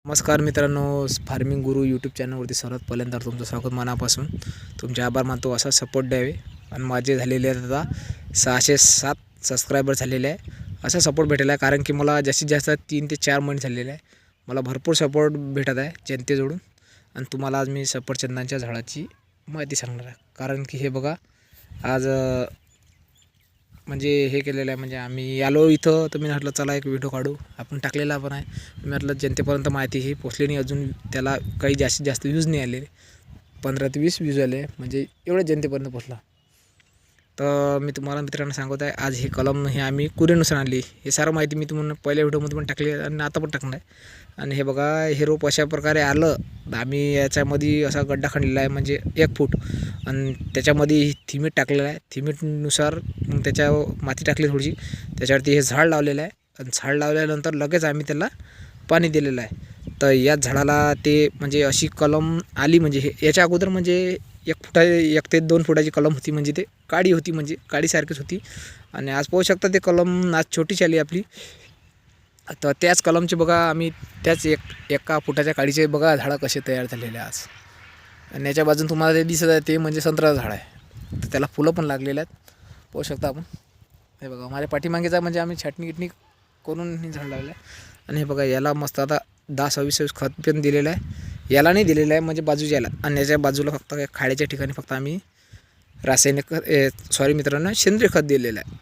नमस्कार मित्रांनो, फार्मिंग गुरु यूट्यूब चॅनलवरती सर्वात पहिल्यांदा तुमचं स्वागत मनापासून. तुमचे आभार मानतो. असा सपोर्ट द्यावे. आणि माझे झालेले आहेत आता 607 सबस्क्रायबर झालेले आहे. असा सपोर्ट भेटलेला आहे कारण की मला जास्तीत जास्त 3 ते 4 महिने झालेले आहे. मला भरपूर सपोर्ट भेटत आहे जनतेजवळून. आणि तुम्हाला आज मी सफरचंदांच्या झाडाची माहिती सांगणार आहे. कारण की हे बघा, आज म्हणजे हे केलेलं आहे, म्हणजे आम्ही आलो इथं, तर मी म्हटलं चला एक व्हिडिओ काढू. आपण टाकलेला पण आहे. मी म्हटलं जनतेपर्यंत माहिती ही पोचली नाही अजून, त्याला काही जास्तीत जास्त व्ह्यूज नाही आले. 15 ते 20 व्ह्यूज आले, म्हणजे एवढं जनतेपर्यंत पोचला. तर मी तुम्हाला मित्रांनो सांगत आहे, आज हे कलम हे आम्ही कुरेनुसार आणली. हे सारं माहिती मी तुम्हाला पहिल्या व्हिडिओमध्ये पण टाकली आणि आता पण टाकणार आहे. आणि हे बघा, हे रोप अशा प्रकारे आलं. आम्ही याच्यामध्ये असा गड्डा खणलेला आहे, म्हणजे 1 फूट. आणि त्याच्यामध्ये थिमीट टाकलेलं आहे. थिमीटनुसार मग त्याच्या माती टाकली थोडीशी, त्याच्यावरती हे झाड लावलेलं आहे. आणि झाड लावल्यानंतर लगेच आम्ही त्याला पाणी दिलेलं आहे. तर या झाडाला ते म्हणजे अशी कलम आली, म्हणजे हे याच्या अगोदर म्हणजे 1 ते 2 फुटाची कलम होती, म्हणजे ते काडी होती, म्हणजे काडीसारखीच होती. आणि आज पाहू शकता ते कलम आज छोटीशी आली आपली. तर त्याच कलमचे बघा, आम्ही त्याच 1 फुटाच्या काडीचे बघा झाडं कसे तयार झालेले आज. आणि याच्या बाजून तुम्हाला ते दिसत आहे, ते म्हणजे संत्र्याचं झाड आहे. तर त्याला फुलं पण लागलेले आहेत, पाहू शकता आपण. हे बघा, माझ्या पाठीमागेचा म्हणजे आम्ही छाटणी करून हे झाड लावलं आहे. आणि हे बघा, याला मस्त आता 10-26 खत पण दिलेलं आहे. याला नाही दिलेलं आहे, म्हणजे बाजूच्या याला. आणि याच्या बाजूला फक्त खाड्याच्या ठिकाणी फक्त आम्ही रासायनिक मित्रांनो, सेंद्रिय खत दिलेलं आहे.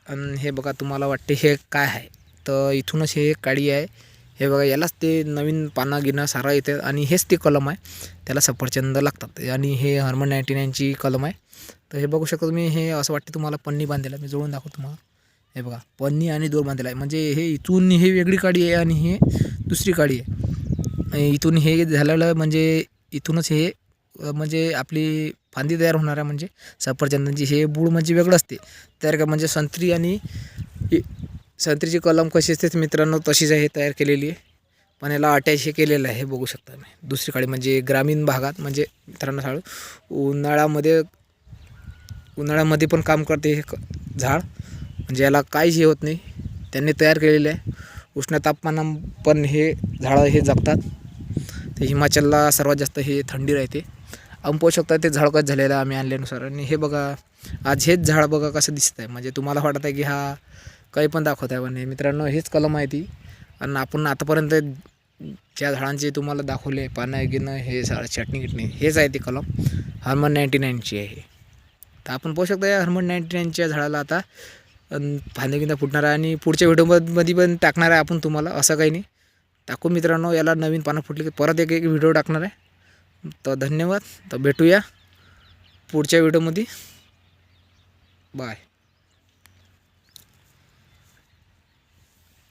आणि हे बघा, तुम्हाला वाटते हे काय आहे, तर इथूनच हे काडी आहे. हे बघा, यालाच ते नवीन पानं गिनं सारा येते. आणि हेच ते कलम आहे, त्याला सफरचंद लागतात. आणि हे हर्मन 99ची कलम आहे. तर हे बघू शकता तुम्ही, हे असं वाटते तुम्हाला पन्नी बांधलेला. मी जोडून दाखवतो तुम्हाला. हे बघा, पन्नी आणि दोर बांधलेला आहे. म्हणजे हे इथून हे वेगळी काडी आहे आणि हे दुसरी काडी आहे. इथून हे झालेलं म्हणजे इथूनच हे म्हणजे आपली फांदी तयार होणार आहे. म्हणजे सफरचंदांची हे बूळ म्हणजे वेगळं असते तयार का, म्हणजे संत्री आणि संत्रीची कलम कशी असते मित्रांनो, तशीच आहे तयार केलेली आहे. पण याला अटॅच हे केलेलं आहे, हे बघू शकता मी. दुसरी काडी म्हणजे ग्रामीण भागात, म्हणजे मित्रांनो झाड उन्हाळ्यामध्ये पण काम करते हे झाड. म्हणजे याला काहीच हे होत नाही, त्यांनी तयार केलेले आहे. उष्ण तापमान पण हे झाडं हे जगतात. ते हिमाचलला सर्वात जास्त हे थंडी राहते. आपण पाहू शकता ते झाड कसं झालेलं आहे आम्ही आणल्यानुसार. आणि हे बघा, आज हेच झाड बघा कसं दिसत आहे. म्हणजे तुम्हाला वाटत आहे की हा काही पण दाखवत आहे, पण मित्रांनो हेच कलम आहे ती. आणि आपण आतापर्यंत ज्या झाडांचे तुम्हाला दाखवले पानं गिनं हे चटणी गिटणी, हेच आहे ते कलम. हर्मन 99ची आहे. तर आपण पाहू शकता या हर्मन 99च्या झाडाला आता फांद्या गिंदा फुटणार आहे. आणि पुढच्या व्हिडिओमध्ये पण टाकणार आहे आपण तुम्हाला, असं काही नाही. टाकू मित्रांनो, याला नवीन पानं फुटली की परत एक व्हिडिओ टाकणार आहे. तर धन्यवाद. तर भेटूया पुढच्या व्हिडिओमध्ये. बाय.